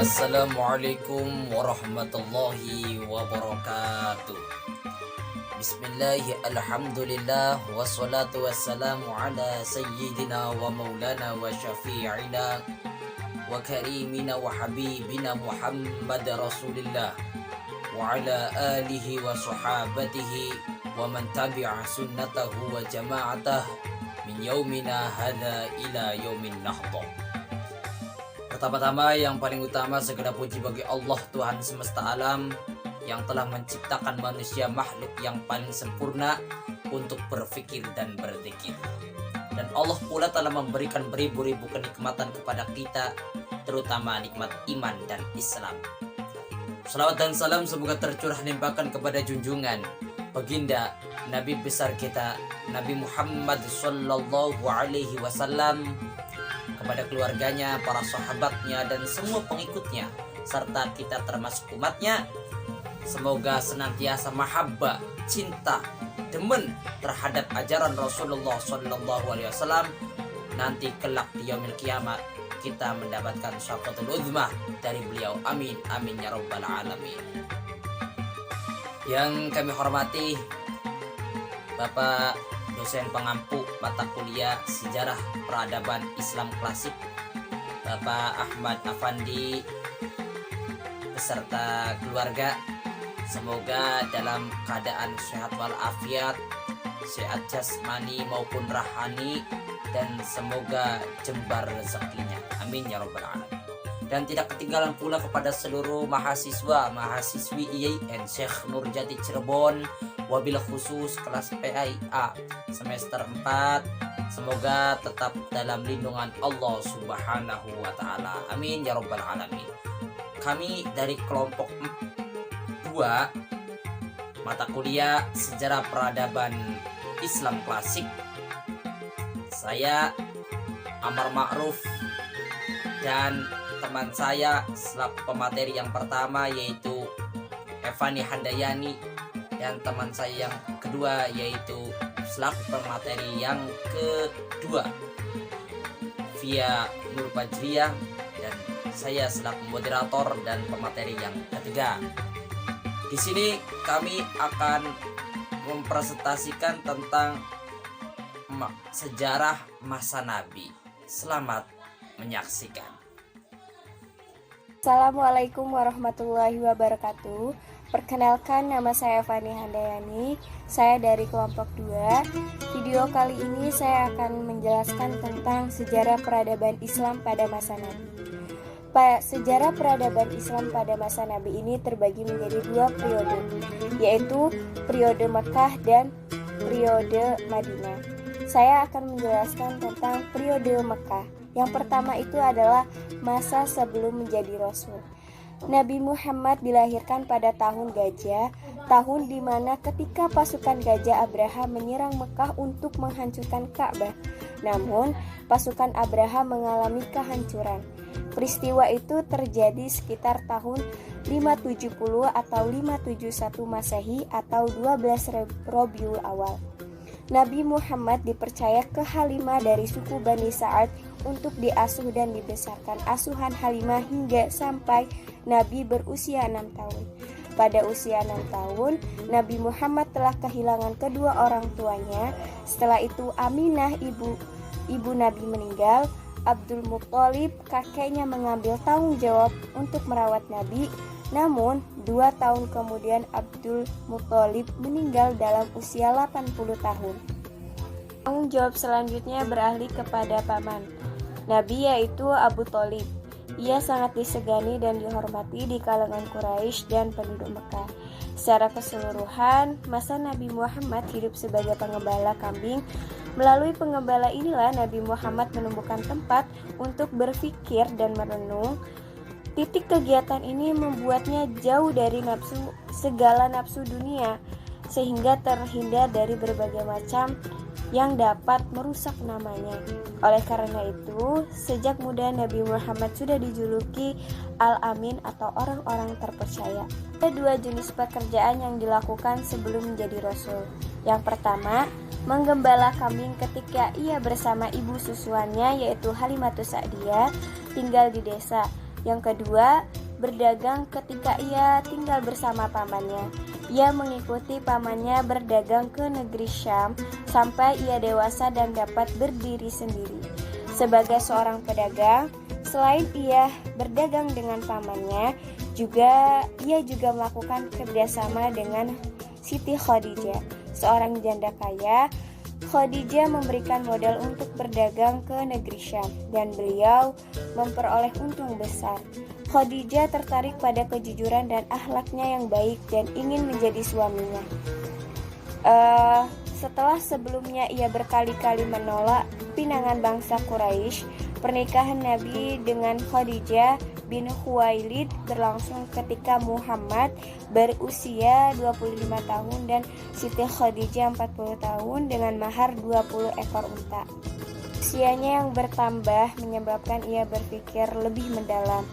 Assalamualaikum warahmatullahi wabarakatuh. Bismillahi alhamdulillah wassalatu wassalamu ala sayyidina wa maulana wa syafi'ina wa karimina wa habibina Muhammad Rasulillah wa ala alihi wa sahabatihi wa man tabi'a sunnatahu wa jama'atah min yaumina hadha ila yaumin nahdah. Pertama-tama yang paling utama segala puji bagi Allah Tuhan semesta alam yang telah menciptakan manusia makhluk yang paling sempurna untuk berpikir dan berzikir. Dan Allah pula telah memberikan beribu-ribu kenikmatan kepada kita, terutama nikmat iman dan Islam. Salawat dan salam semoga tercurah limpahkan kepada junjungan baginda Nabi besar kita Nabi Muhammad sallallahu alaihi wasallam, kepada keluarganya, para sahabatnya, dan semua pengikutnya, serta kita termasuk umatnya. Semoga senantiasa mahabbah, cinta, demen terhadap ajaran Rasulullah sallallahu alaihi wasallam. Nanti kelak di yaumil kiamat kita mendapatkan syafaatul uzmah dari beliau. Amin amin ya rabbal alamin. Yang kami hormati Bapak dosen pengampu mata kuliah Sejarah Peradaban Islam Klasik, Bapak Ahmad Afandi beserta keluarga. Semoga dalam keadaan sehat walafiat, sehat jasmani maupun rohani, dan semoga jembar rezekinya. Amin ya rabbal alamin. Dan tidak ketinggalan pula kepada seluruh mahasiswa mahasiswi IAIN Syekh Nurjati Cirebon, wabil khusus kelas PAIA semester 4, semoga tetap dalam lindungan Allah Subhanahu wa taala. Amin ya rabbal alamin. Kami dari kelompok 2 mata kuliah Sejarah Peradaban Islam Klasik, saya Amar Ma'ruf dan teman saya selaku pemateri yang pertama yaitu Evani Handayani, dan teman saya yang kedua yaitu selaku pemateri yang kedua Via Nur Fajriyah, dan saya selaku moderator dan pemateri yang ketiga. Di sini kami akan mempresentasikan tentang sejarah masa Nabi. Selamat menyaksikan. Assalamualaikum warahmatullahi wabarakatuh. Perkenalkan, nama saya Fani Handayani. Saya dari kelompok 2. Video kali ini saya akan menjelaskan tentang sejarah peradaban Islam pada masa Nabi. Sejarah peradaban Islam pada masa Nabi ini terbagi menjadi 2 periode, yaitu periode Mekah dan periode Madinah. Saya akan menjelaskan tentang periode Mekah. Yang pertama itu adalah masa sebelum menjadi Rasul. Nabi Muhammad dilahirkan pada tahun Gajah, tahun di mana ketika pasukan Gajah Abraham menyerang Mekah untuk menghancurkan Ka'bah. Namun, pasukan Abraham mengalami kehancuran. Peristiwa itu terjadi sekitar tahun 570 atau 571 Masehi atau 12 Rabiul Awal. Nabi Muhammad dipercaya ke Halimah dari suku Bani Sa'ad untuk diasuh dan dibesarkan asuhan Halimah hingga sampai Nabi berusia 6 tahun. Pada usia 6 tahun, Nabi Muhammad telah kehilangan kedua orang tuanya. Setelah itu Aminah ibu Nabi meninggal. Abdul Muthalib kakeknya mengambil tanggung jawab untuk merawat Nabi. Namun 2 tahun kemudian Abdul Muthalib meninggal dalam usia 80 tahun. Tanggung jawab selanjutnya beralih kepada paman Nabi, yaitu Abu Thalib. Ia sangat disegani dan dihormati di kalangan Quraisy dan penduduk Mekah. Secara keseluruhan, masa Nabi Muhammad hidup sebagai pengembala kambing. Melalui pengembala inilah Nabi Muhammad menemukan tempat untuk berpikir dan merenung. Titik kegiatan ini membuatnya jauh dari segala nafsu dunia, sehingga terhindar dari berbagai macam yang dapat merusak namanya. Oleh karena itu, sejak muda Nabi Muhammad sudah dijuluki Al-Amin atau orang-orang terpercaya. Ada 2 jenis pekerjaan yang dilakukan sebelum menjadi Rasul. Yang pertama, menggembala kambing ketika ia bersama ibu susuannya yaitu Halimatus Sa'diyah tinggal di desa. Yang kedua, berdagang ketika ia tinggal bersama pamannya. Ia mengikuti pamannya berdagang ke negeri Syam sampai ia dewasa dan dapat berdiri sendiri. Sebagai seorang pedagang, selain ia berdagang dengan pamannya, ia juga melakukan kerjasama dengan Siti Khadijah, seorang janda kaya. Khadijah memberikan modal untuk berdagang ke negeri Syam dan beliau memperoleh untung besar. Khadijah tertarik pada kejujuran dan akhlaknya yang baik dan ingin menjadi suaminya. Setelah sebelumnya ia berkali-kali menolak pinangan bangsa Quraisy, pernikahan Nabi dengan Khadijah bin Khuwailid berlangsung ketika Muhammad berusia 25 tahun dan Siti Khadijah 40 tahun dengan mahar 20 ekor unta. Usianya yang bertambah menyebabkan ia berpikir lebih mendalam.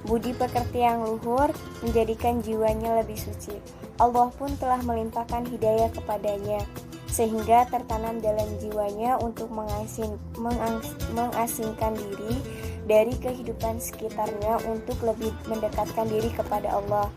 Budi pekerti yang luhur menjadikan jiwanya lebih suci. Allah pun telah melimpahkan hidayah kepadanya, sehingga tertanam dalam jiwanya untuk mengasingkan diri dari kehidupan sekitarnya untuk lebih mendekatkan diri kepada Allah.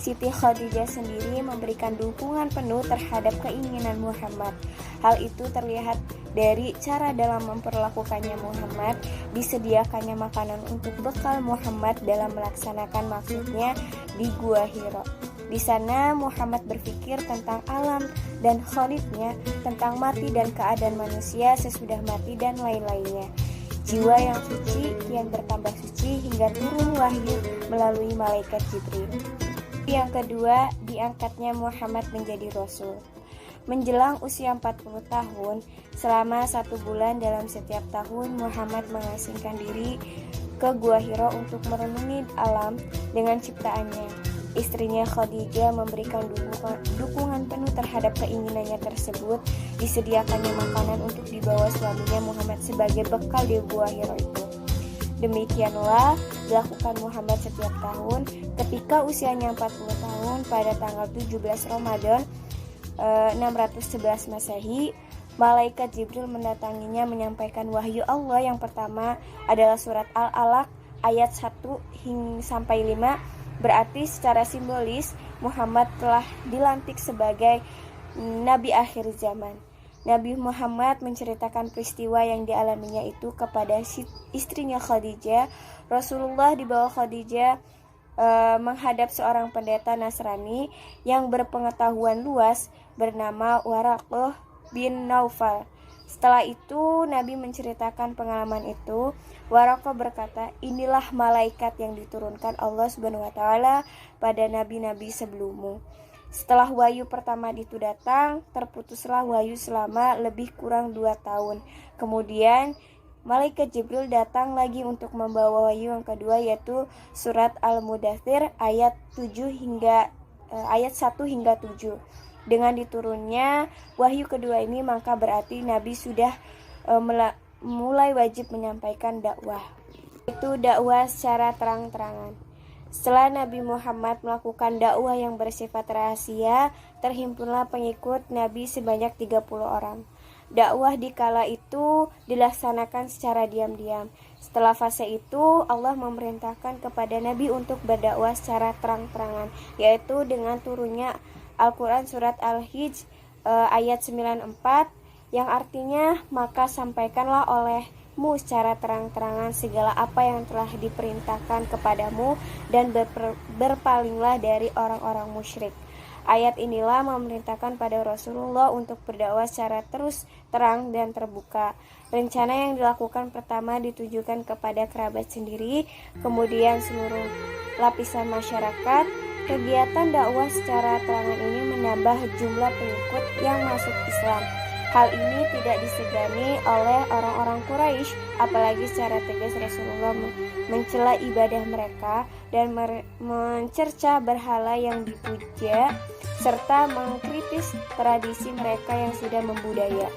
Siti Khadijah sendiri memberikan dukungan penuh terhadap keinginan Muhammad. Hal itu terlihat dari cara dalam memperlakukannya Muhammad, disediakannya makanan untuk bekal Muhammad dalam melaksanakan maksudnya di Gua Hira. Di sana Muhammad berpikir tentang alam dan khalidnya, tentang mati dan keadaan manusia sesudah mati dan lain-lainnya. Jiwa yang suci kian bertambah suci hingga turun wahyu melalui malaikat Jibril. Yang kedua, diangkatnya Muhammad menjadi Rasul. Menjelang usia 40 tahun, selama 1 bulan dalam setiap tahun Muhammad mengasingkan diri ke Gua Hira untuk merenungi alam dengan ciptaannya. Istrinya Khadijah memberikan dukungan penuh terhadap keinginannya tersebut. Disediakannya makanan untuk dibawa suaminya Muhammad sebagai bekal di Gua Hira itu. Demikianlah dilakukan Muhammad setiap tahun. Ketika usianya 40 tahun pada tanggal 17 Ramadan 611 Masehi, malaikat Jibril mendatanginya menyampaikan wahyu Allah. Yang pertama adalah surat Al-Alaq ayat 1 sampai 5. Berarti secara simbolis Muhammad telah dilantik sebagai Nabi akhir zaman. Nabi Muhammad menceritakan peristiwa yang dialaminya itu kepada istrinya Khadijah. Rasulullah di bawah Khadijah menghadap seorang pendeta Nasrani yang berpengetahuan luas bernama Waraqah bin Naufal. Setelah itu Nabi menceritakan pengalaman itu. Waraqah berkata, "Inilah malaikat yang diturunkan Allah SWT pada nabi-nabi sebelummu. Setelah wahyu pertama itu datang, terputuslah wahyu selama lebih kurang 2 tahun. Kemudian malaikat Jibril datang lagi untuk membawa wahyu yang kedua, yaitu surat Al-Mudaththir ayat 1 hingga 7. Dengan diturunnya wahyu kedua ini, maka berarti Nabi sudah mulai wajib menyampaikan dakwah. Itu dakwah secara terang-terangan. Setelah Nabi Muhammad melakukan dakwah yang bersifat rahasia, terhimpunlah pengikut Nabi sebanyak 30 orang. Dakwah di kala itu dilaksanakan secara diam-diam. Setelah fase itu, Allah memerintahkan kepada Nabi untuk berdakwah secara terang-terangan, yaitu dengan turunnya Al-Quran surat Al-Hijr ayat 94, yang artinya, maka sampaikanlah olehmu secara terang-terangan segala apa yang telah diperintahkan kepadamu dan berpalinglah dari orang-orang musyrik. Ayat inilah memerintahkan pada Rasulullah untuk berdakwah secara terus terang dan terbuka. Rencana yang dilakukan pertama ditujukan kepada kerabat sendiri, kemudian seluruh lapisan masyarakat. Kegiatan dakwah secara terangan ini menambah jumlah pengikut yang masuk Islam. Hal ini tidak disegani oleh orang-orang Quraisy, apalagi secara tegas Rasulullah mencela ibadah mereka dan mencerca berhala yang dipuja, serta mengkritis tradisi mereka yang sudah membudaya.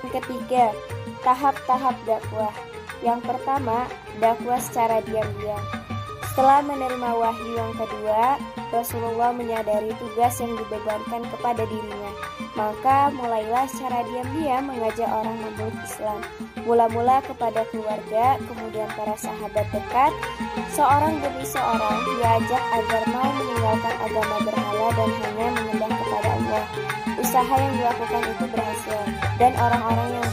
Yang ketiga, tahap-tahap dakwah. Yang pertama, dakwah secara diam-diam. Setelah menerima wahyu yang kedua, Rasulullah menyadari tugas yang dibebankan kepada dirinya. Maka mulailah secara diam-diam mengajak orang memeluk Islam. Mula-mula kepada keluarga, kemudian para sahabat dekat. Seorang demi seorang diajak agar mau meninggalkan agama berhala dan hanya menyembah kepada Allah. Usaha yang dilakukan itu berhasil, dan orang-orang yang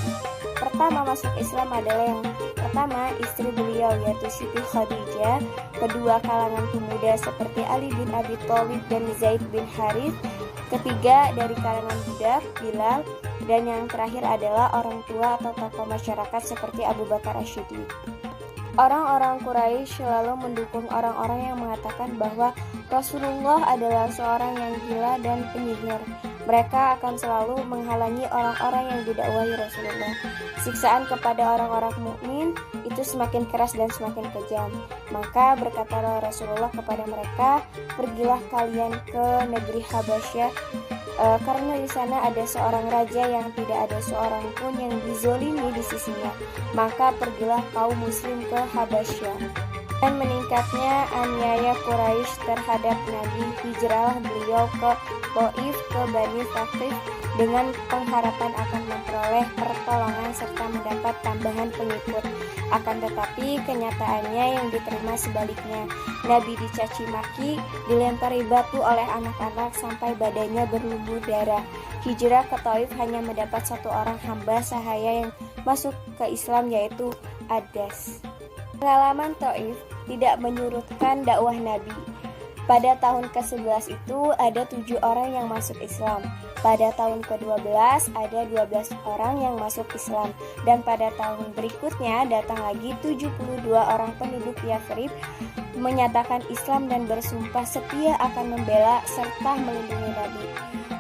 pertama masuk Islam adalah yang pertama istri beliau yaitu Siti Khadijah, kedua kalangan pemuda seperti Ali bin Abi Thalib dan Zaid bin Harith, ketiga dari kalangan budak Bilal, dan yang terakhir adalah orang tua atau tokoh masyarakat seperti Abu Bakar As-Siddiq. Orang-orang Quraisy selalu mendukung orang-orang yang mengatakan bahwa Rasulullah adalah seorang yang gila dan penyihir. Mereka akan selalu menghalangi orang-orang yang didakwahi Rasulullah. Siksaan kepada orang-orang mukmin itu semakin keras dan semakin kejam. Maka berkatalah Rasulullah kepada mereka, "Pergilah kalian ke negeri Habasyah, karena di sana ada seorang raja yang tidak ada seorang pun yang dizolimi di sisinya. Maka pergilah kaum muslim ke Habasyah." Dan meningkatnya aniaya Quraisy terhadap Nabi, hijrahlah beliau ke Thaif, ke Bani Thaqif dengan pengharapan akan memperoleh pertolongan serta mendapat tambahan pengikut. Akan tetapi kenyataannya yang diterima sebaliknya. Nabi dicaci maki, dilempari batu oleh anak-anak sampai badannya berlumur darah. Hijrah ke Thaif hanya mendapat satu orang hamba sahaya yang masuk ke Islam, yaitu Adas. Pengalaman Thaif tidak menyurutkan dakwah Nabi. Pada tahun ke-11 itu ada 7 orang yang masuk Islam. Pada tahun ke-12 ada 12 orang yang masuk Islam. Dan pada tahun berikutnya datang lagi 72 orang penduduk Yathrib menyatakan Islam dan bersumpah setia akan membela serta melindungi Nabi.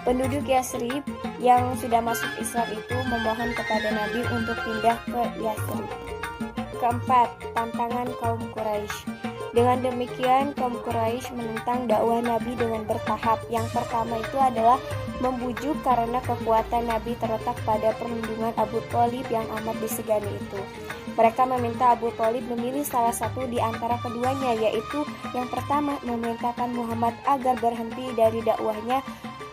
Penduduk Yathrib yang sudah masuk Islam itu memohon kepada Nabi untuk pindah ke Yathrib. Keempat, tantangan kaum Quraisy. Dengan demikian, kaum Quraisy menentang dakwah Nabi dengan bertahap. Yang pertama itu adalah membujuk karena kekuatan Nabi terletak pada perlindungan Abu Thalib yang amat disegani itu. Mereka meminta Abu Thalib memilih salah satu di antara keduanya, yaitu yang pertama memerintahkan Muhammad agar berhenti dari dakwahnya,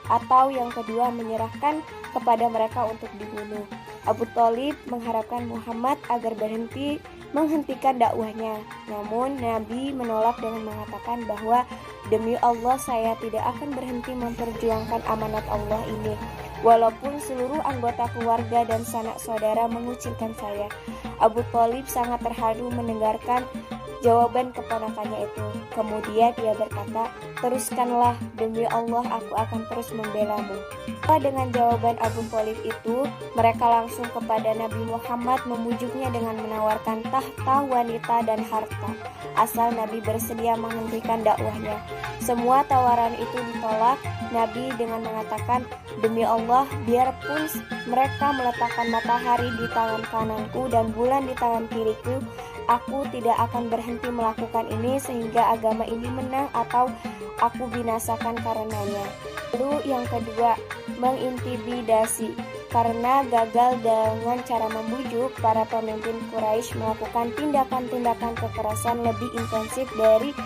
atau yang kedua menyerahkan kepada mereka untuk dibunuh. Abu Thalib mengharapkan Muhammad agar menghentikan dakwahnya. Namun Nabi menolak dengan mengatakan bahwa demi Allah saya tidak akan berhenti memperjuangkan amanat Allah ini, walaupun seluruh anggota keluarga dan sanak saudara mengucilkan saya. Abu Thalib sangat terharu mendengarkan jawaban keponakannya itu. Kemudian ia berkata, "Teruskanlah, demi Allah aku akan terus membelamu." Dengan jawaban Abu Thalib itu, mereka langsung kepada Nabi Muhammad memujuknya dengan menawarkan tahta, wanita, dan harta, asal Nabi bersedia menghentikan dakwahnya. Semua tawaran itu ditolak Nabi dengan mengatakan, "Demi Allah, biarpun mereka meletakkan matahari di tangan kananku dan bulan di tangan kiriku, aku tidak akan berhenti melakukan ini sehingga agama ini menang atau aku binasakan karenanya." Lalu yang kedua, mengintimidasi. Karena gagal dengan cara membujuk, para pemimpin Quraisy melakukan tindakan-tindakan kekerasan lebih intensif dari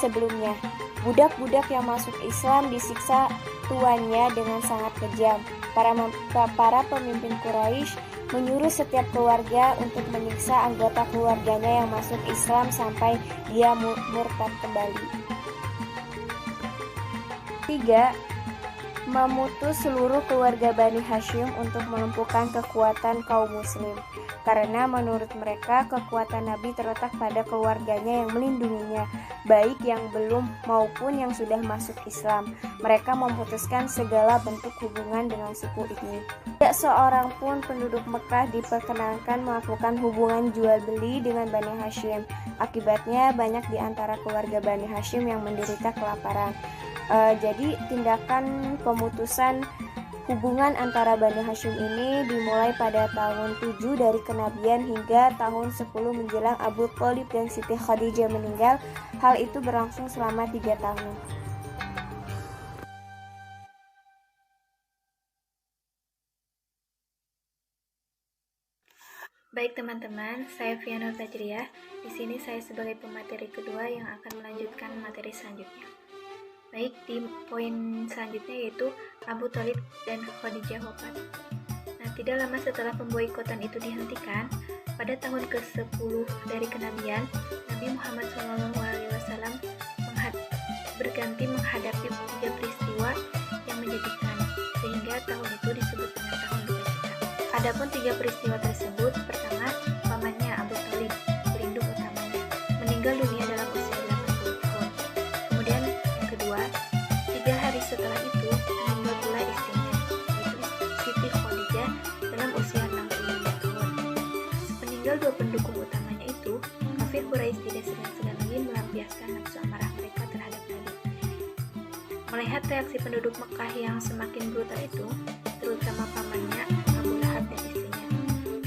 sebelumnya. Budak-budak yang masuk Islam disiksa tuannya dengan sangat kejam. Para pemimpin Quraisy menyuruh setiap keluarga untuk menyiksa anggota keluarganya yang masuk Islam sampai dia murtad kembali. 3. Memutus seluruh keluarga Bani Hashim untuk melumpuhkan kekuatan kaum muslim. Karena menurut mereka kekuatan Nabi terletak pada keluarganya yang melindunginya, baik yang belum maupun yang sudah masuk Islam. Mereka memutuskan segala bentuk hubungan dengan suku ini. Tidak seorang pun penduduk Mekah diperkenankan melakukan hubungan jual beli dengan Bani Hashim. Akibatnya banyak di antara keluarga Bani Hashim yang menderita kelaparan. Jadi tindakan pemutusan hubungan antara Bani Hashim ini dimulai pada tahun 7 dari kenabian hingga tahun 10 menjelang Abu Thalib dan Siti Khadijah meninggal. Hal itu berlangsung selama 3 tahun. Baik teman-teman, saya Fiana Fajriah. Di sini saya sebagai pemateri kedua yang akan melanjutkan materi selanjutnya. Baik, di poin selanjutnya yaitu Abu Thalib dan Khadijah wafat. Nah, tidak lama setelah pemboikotan itu dihentikan, pada tahun ke-10 dari kenabian, Nabi Muhammad SAW berganti menghadapi 3 peristiwa yang menyedihkan, sehingga tahun itu disebut dengan tahun duka cita. Adapun 3 peristiwa tersebut, pertama, pamannya Abu Thalib, pelindung utamanya, meninggal dunia dalam usia 80 tahun. Kemudian yang kedua, 3 hari setelah itu meninggal pula istrinya, yaitu Siti Khadijah dalam usia 65 tahun. Sepeninggal 2 pendukung utamanya itu, kafir Quraisy tidak segan-segan lagi melampiaskan nafsu amarah mereka terhadap Nabi. Melihat reaksi penduduk Mekah yang semakin brutal itu, terutama pamannya Abu Lahab dan istrinya,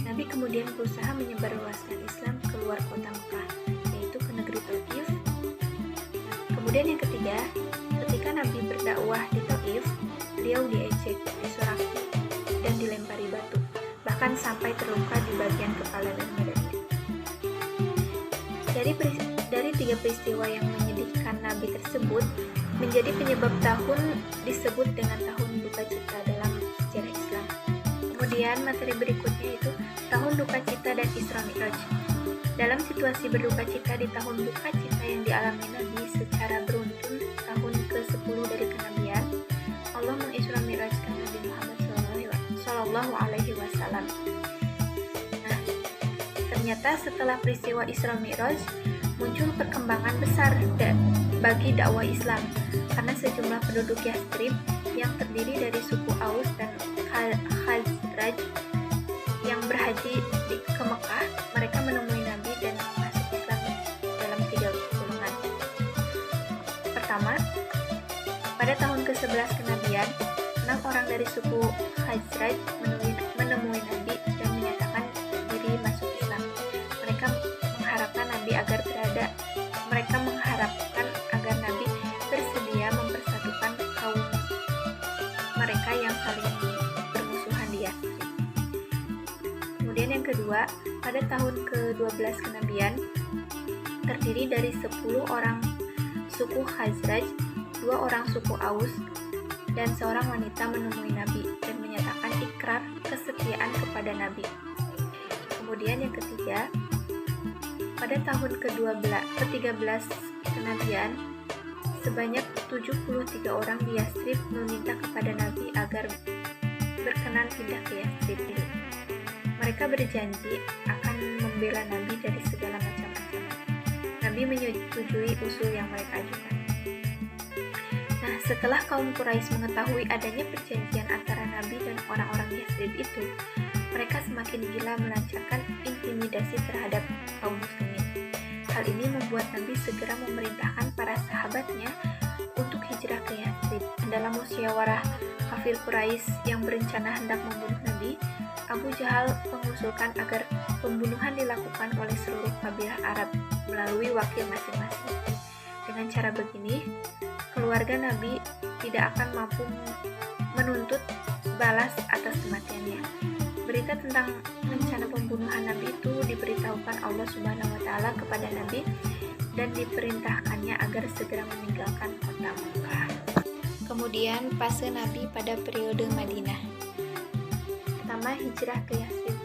Nabi kemudian berusaha menyebarluaskan Islam keluar kota Mekah, yaitu ke negeri Taif. Kemudian yang ketiga, ketika Nabi berdakwah di Taif, beliau diejek, disoraki, dan dilempari batu, bahkan sampai terluka di bagian kepala dan badannya. Dari 3 peristiwa yang menyedihkan Nabi tersebut, menjadi penyebab tahun disebut dengan tahun duka cita dalam sejarah Islam. Kemudian materi berikutnya itu tahun duka cita dan Isra Mi'raj. Dalam situasi berduka cita di tahun duka cita yang dialami Nabi secara beruntun tahun ke-10 dari kenabian, Allah mengisra mi'rajkan Nabi Muhammad Shallallahu Alaihi Wasallam. Nah, ternyata setelah peristiwa Isra Mi'raj muncul perkembangan besar bagi dakwah Islam, karena sejumlah penduduk Yastrib yang terdiri dari suku Aus dan Khazraj yang berhaji ke Mekah, mereka menemui Nabi dan masuk Islam dalam 3 golongan. Pertama, pada tahun ke-11 kenabian, 6 orang dari suku Khazraj menemui Nabi dan menyatakan diri masuk Islam. Mereka mengharapkan agar Nabi bersedia mempersatukan kaum mereka yang saling bermusuhan di Yastrib. Kemudian yang kedua, pada tahun ke-12 kenabian, terdiri dari 10 orang suku Khazraj, 2 orang suku Aus, dan seorang wanita menemui Nabi dan menyatakan ikrar kesetiaan kepada Nabi. Kemudian yang ketiga, pada tahun ke-13 kenabian, sebanyak 73 orang di Yastrib meminta kepada Nabi agar berkenan pindah ke Yastrib ini. Mereka berjanji akan membela Nabi dari segala macam ancaman. Nabi menyetujui usul yang mereka ajukan. Nah, setelah kaum Quraisy mengetahui adanya perjanjian antara Nabi dan orang-orang Yastrib itu, mereka semakin gila melancarkan intimidasi terhadap kaum muslimin. Hal ini membuat Nabi segera memerintahkan para sahabatnya untuk hijrah ke Yastrib. Dalam musyawarah kafir Quraisy yang berencana hendak membunuh Nabi, Abu Jahal mengusulkan agar pembunuhan dilakukan oleh seluruh kabilah Arab melalui wakil masing-masing. Dengan cara begini, keluarga Nabi tidak akan mampu menuntut balas atas kematiannya. Berita tentang rencana pembunuhan Nabi itu diberitahukan Allah Subhanahu wa Ta'ala kepada Nabi dan diperintahkannya agar segera meninggalkan kota Mekah. Kemudian fase Nabi pada periode Madinah. Pertama, hijrah ke Yastrib.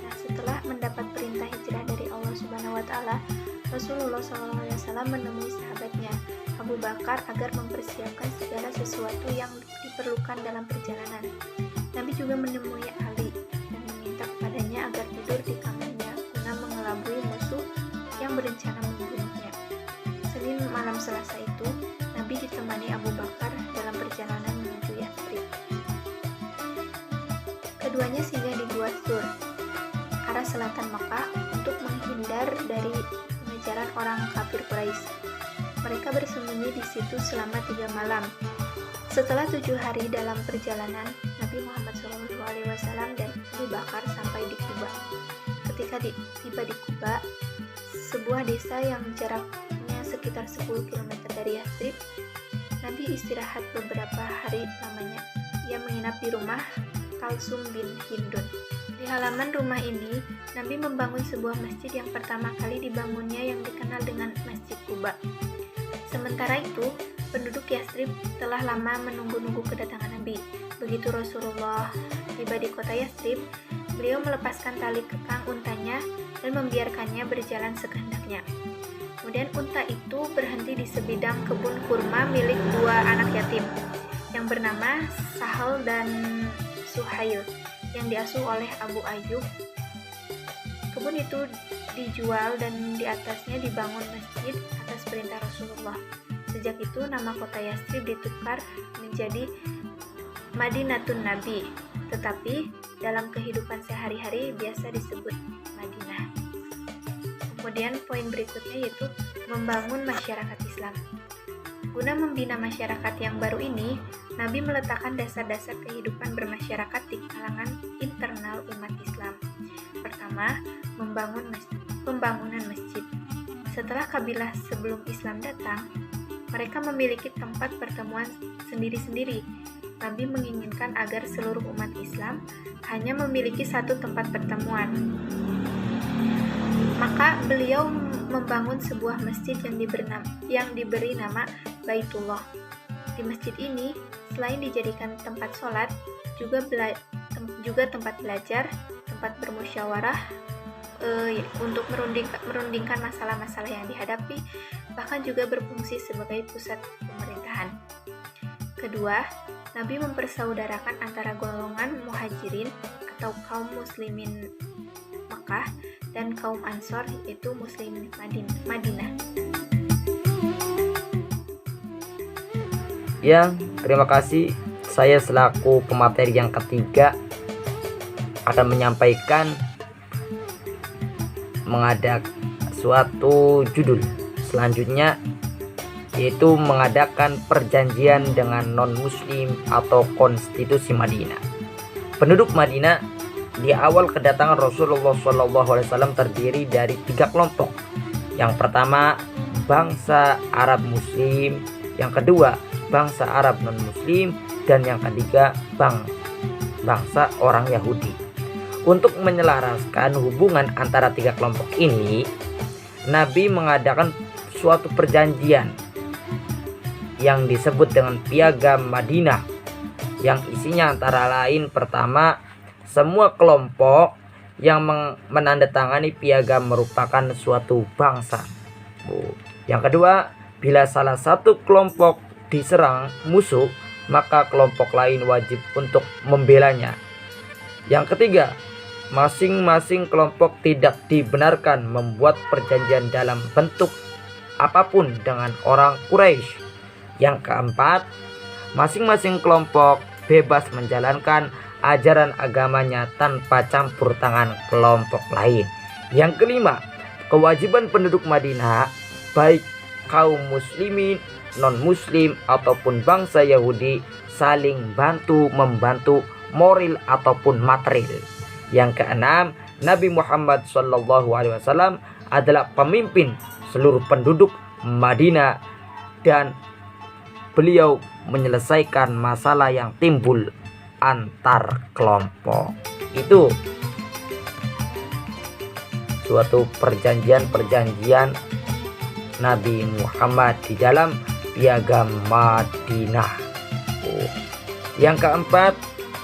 Nah, setelah mendapat perintah hijrah dari Allah Subhanahu wa Ta'ala, Rasulullah SAW menemui sahabatnya Abu Bakar agar mempersiapkan segala sesuatu yang diperlukan dalam perjalanan. Nabi juga menemui Ali dan meminta kepadanya agar tidur di kamarnya guna mengelabui musuh yang berencana membunuhnya. Senin malam Selasa itu, Nabi ditemani Abu Bakar dalam perjalanan menuju Yastrib. Keduanya singgah di Gua Sur, arah selatan Mekah, untuk menghindar dari pengejaran orang kafir Quraisy. Mereka bersembunyi di situ selama 3 malam. Setelah 7 hari dalam perjalanan, Nabi Muhammad SAW dan Abu Bakar sampai di Quba. Ketika tiba di Quba, sebuah desa yang jaraknya sekitar 10 km dari Yastrib, Nabi istirahat beberapa hari lamanya. Ia menginap di rumah Kalsum bin Hindun. Di halaman rumah ini, Nabi membangun sebuah masjid yang pertama kali dibangunnya yang dikenal dengan Masjid Quba. Sementara itu, penduduk Yastrib telah lama menunggu-nunggu kedatangan Nabi. Begitu Rasulullah tiba di kota Yastrib, beliau melepaskan tali kekang untanya dan membiarkannya berjalan sekehendaknya. Kemudian unta itu berhenti di sebidang kebun kurma milik dua anak yatim yang bernama Sahal dan Suhail yang diasuh oleh Abu Ayyub. Kebun itu dijual dan di atasnya dibangun masjid atas perintah Rasulullah. Sejak itu nama kota Yastrib ditukar menjadi Madinatun Nabi, tetapi dalam kehidupan sehari-hari biasa disebut Madinah. Kemudian poin berikutnya yaitu membangun masyarakat Islam. Guna membina masyarakat yang baru ini, Nabi meletakkan dasar-dasar kehidupan bermasyarakat di kalangan internal umat Islam. Pertama, pembangunan masjid. Setelah kabilah sebelum Islam datang, mereka memiliki tempat pertemuan sendiri-sendiri. Nabi menginginkan agar seluruh umat Islam hanya memiliki satu tempat pertemuan. Maka beliau membangun sebuah masjid yang diberi nama Baitullah. Di masjid ini, selain dijadikan tempat sholat, juga tempat belajar, tempat bermusyawarah untuk merundingkan masalah-masalah yang dihadapi, bahkan juga berfungsi sebagai pusat pemerintahan. Kedua, Nabi mempersaudarakan antara golongan muhajirin atau kaum muslimin Makkah dan kaum Ansor, yaitu muslimin Madinah. Ya, terima kasih. Saya selaku pemateri yang ketiga akan menyampaikan suatu judul selanjutnya, yaitu mengadakan perjanjian dengan non-muslim atau konstitusi Madinah. Penduduk Madinah di awal kedatangan Rasulullah SAW terdiri dari 3 kelompok. Yang pertama, bangsa Arab Muslim, yang kedua, bangsa Arab non-Muslim, dan yang ketiga, bangsa orang Yahudi. Untuk menyelaraskan hubungan antara 3 kelompok ini, Nabi mengadakan suatu perjanjian yang disebut dengan Piagam Madinah, yang isinya antara lain, pertama, semua kelompok yang menandatangani piagam merupakan suatu bangsa. Yang kedua, bila salah satu kelompok diserang musuh, maka kelompok lain wajib untuk membelanya. Yang ketiga, masing-masing kelompok tidak dibenarkan membuat perjanjian dalam bentuk apapun dengan orang Quraisy. Yang keempat, masing-masing kelompok bebas menjalankan ajaran agamanya tanpa campur tangan kelompok lain. Yang kelima, kewajiban penduduk Madinah, baik kaum muslimin, non-muslim ataupun bangsa Yahudi, saling bantu-membantu moral ataupun material. Yang keenam, Nabi Muhammad SAW adalah pemimpin seluruh penduduk Madinah dan beliau menyelesaikan masalah yang timbul antar kelompok. Itu suatu perjanjian Nabi Muhammad di dalam Piagam Madinah. Yang keempat,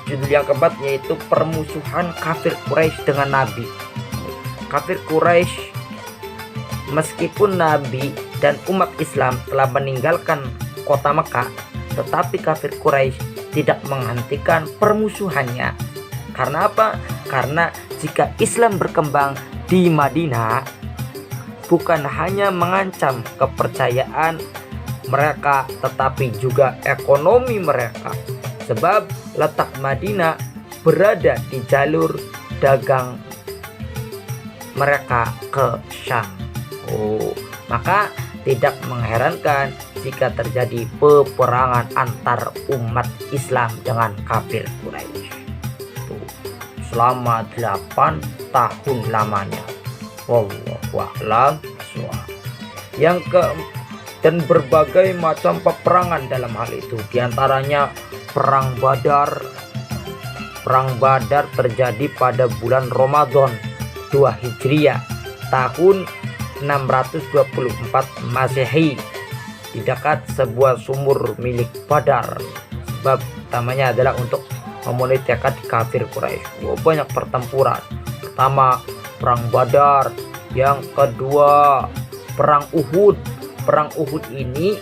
judul yang keempat yaitu permusuhan kafir Quraisy dengan Nabi. Kafir Quraisy, meskipun Nabi dan umat Islam telah meninggalkan kota Mekah, tetapi kafir Quraisy tidak menghentikan permusuhannya. Karena apa? Karena jika Islam berkembang di Madinah, bukan hanya mengancam kepercayaan mereka, tetapi juga ekonomi mereka. Sebab letak Madinah berada di jalur dagang mereka ke Syam. Maka tidak mengherankan jika terjadi peperangan antar umat Islam dengan kafir Quraisy. Selama 8 tahun lamanya. Wallahu a'lam bishawab. Dan berbagai macam peperangan dalam hal itu, diantaranya perang Badar. Perang Badar terjadi pada bulan Ramadan 2 Hijriah tahun 624 Masehi. di dekat sebuah sumur milik Badar. Sebab utamanya adalah untuk memenuhi tekad kafir Quraisy. Banyak pertempuran. Pertama, perang Badar. Yang kedua, perang Uhud. Perang Uhud ini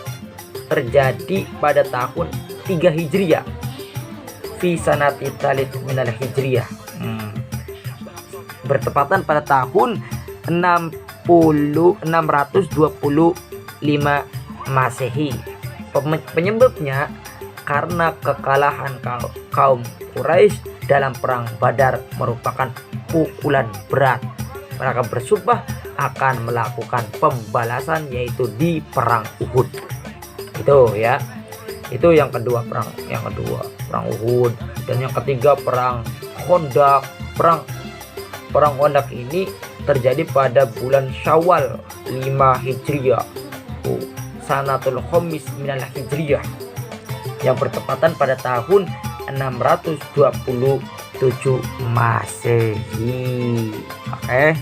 terjadi pada tahun 3 Hijriah. Fi sanati tsalits minal Hijriah. Bertepatan pada tahun 625 Masehi. Penyebabnya karena kekalahan kaum Quraisy dalam perang Badar merupakan pukulan berat. Mereka bersumpah akan melakukan pembalasan, yaitu di perang Uhud. Itu ya. Itu yang kedua, perang Uhud. Dan yang ketiga perang Khandaq. Perang Khandaq ini terjadi pada bulan Syawal 5 Hijriah. Sanatul Khamis minal Hijriah, yang bertepatan pada tahun 627 Masehi. Oke.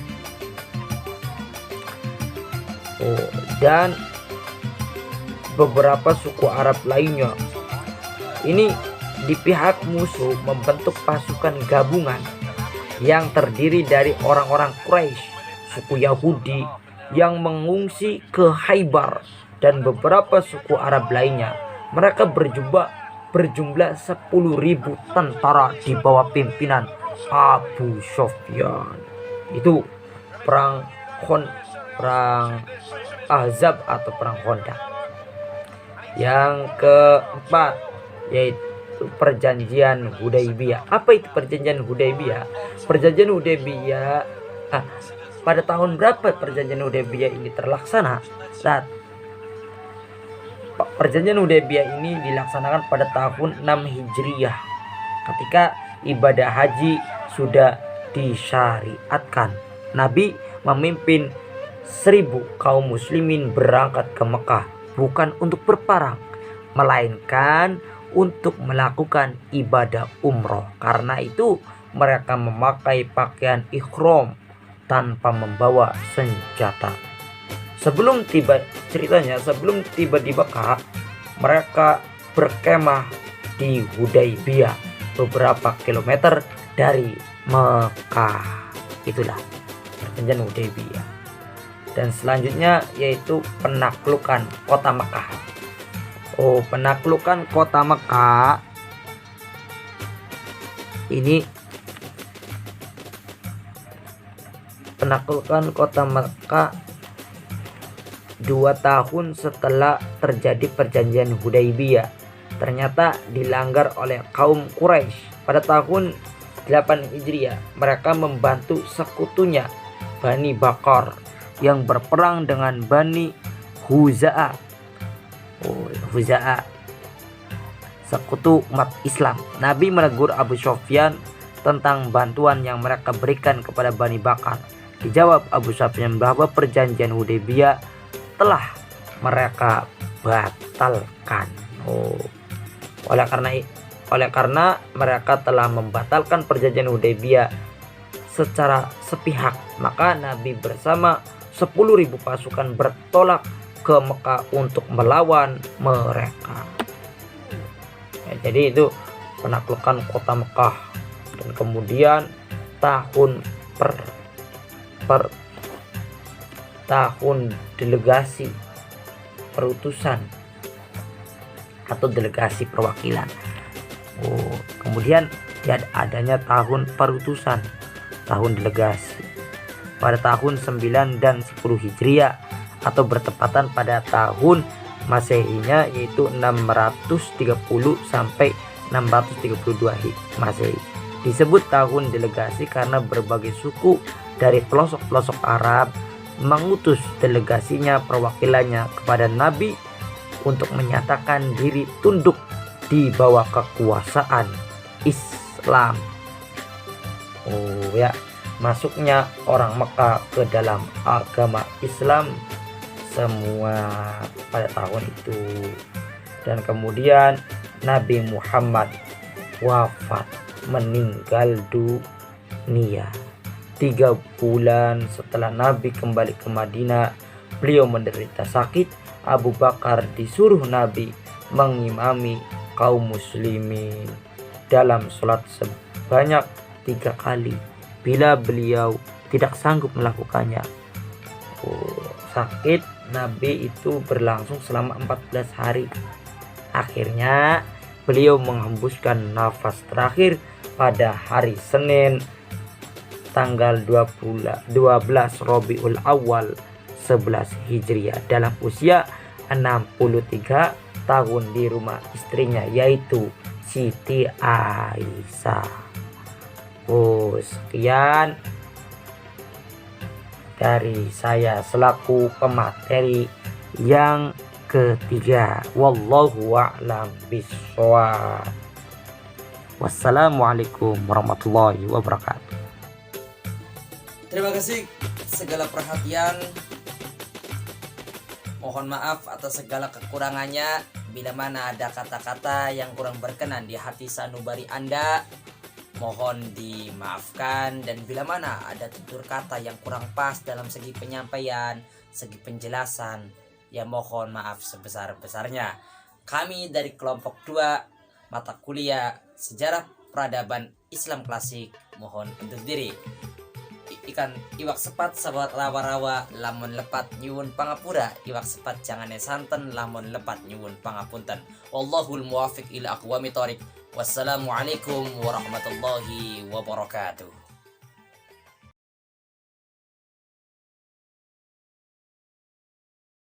Dan beberapa suku Arab lainnya ini di pihak musuh membentuk pasukan gabungan yang terdiri dari orang-orang Quraisy, suku Yahudi yang mengungsi ke Khaybar, dan beberapa suku Arab lainnya. Mereka berjumlah 10.000 tentara di bawah pimpinan Abu Sufyan. Itu perang Ahzab atau perang Khandaq. Yang keempat yaitu perjanjian Hudaybiyah. Apa itu perjanjian Hudaybiyah? Perjanjian Hudaybiyah pada tahun berapa perjanjian Hudaybiyah ini terlaksana? Perjanjian Hudaybiyah ini dilaksanakan pada tahun 6 Hijriah, ketika ibadah haji sudah disyariatkan. Nabi memimpin 1.000 kaum muslimin berangkat ke Mekah, bukan untuk berperang, melainkan untuk melakukan ibadah umroh. Karena itu mereka memakai pakaian ihram tanpa membawa senjata. Sebelum tiba di Mekah, mereka berkemah di Hudaybiyah, beberapa kilometer dari Mekah. Itulah perjanjian Hudaybiyah. Dan selanjutnya yaitu penaklukan kota Mekah. Penaklukan kota Mekah ini, penaklukan kota Mekah 2 tahun setelah terjadi perjanjian Hudaybiyah ternyata dilanggar oleh kaum Quraisy. Pada tahun 8 Hijriah, mereka membantu sekutunya Bani Bakar yang berperang dengan Bani Huza'ah. Huza'ah, sekutu umat Islam. Nabi menegur Abu Sufyan tentang bantuan yang mereka berikan kepada Bani Bakar. Dijawab Abu Sufyan bahwa perjanjian Hudaybiyah telah mereka batalkan. Oleh karena mereka telah membatalkan perjanjian Hudaybiyah secara sepihak, maka Nabi bersama 10.000 pasukan bertolak ke Mekah untuk melawan mereka. Jadi itu penaklukan kota Mekah. Dan kemudian tahun delegasi perutusan atau delegasi perwakilan. Kemudian adanya tahun perutusan, tahun delegasi pada tahun 9 dan 10 Hijriah, atau bertepatan pada tahun Masehinya yaitu 630 sampai 632 Masehi. Disebut tahun delegasi karena berbagai suku dari pelosok-pelosok Arab mengutus delegasinya, perwakilannya kepada Nabi untuk menyatakan diri tunduk di bawah kekuasaan Islam. Masuknya orang Mekah ke dalam agama Islam semua pada tahun itu. Dan kemudian Nabi Muhammad wafat, meninggal dunia 3 bulan setelah Nabi kembali ke Madinah beliau menderita sakit, Abu Bakar disuruh Nabi mengimami kaum muslimin dalam sholat sebanyak 3 kali. Bila beliau tidak sanggup melakukannya, sakit Nabi itu berlangsung selama 14 hari. Akhirnya beliau menghembuskan nafas terakhir pada hari Senin tanggal 12 Rabiul Awal 11 Hijriah dalam usia 63 tahun di rumah istrinya, yaitu Siti Aisyah. Sekian dari saya selaku pemateri yang ketiga. Wallahu a'lam bishawab. Wassalamualaikum warahmatullahi wabarakatuh. Terima kasih segala perhatian. Mohon maaf atas segala kekurangannya. Bila mana ada kata-kata yang kurang berkenan di hati sanubari Anda, mohon dimaafkan. Dan bila mana ada tutur kata yang kurang pas dalam segi penyampaian, segi penjelasan, ya mohon maaf sebesar-besarnya. Kami dari kelompok 2 mata kuliah Sejarah Peradaban Islam Klasik mohon undur diri. Ikan iwak sepat sahabat rawa-rawa lamun lepat nyuwun pangapura, iwak sepat jangan santen lamun lepat nyuwun pangapunten. Wallahul muwafiq ila aqwamit thoriq. Wassalamualaikum warahmatullahi wabarakatuh.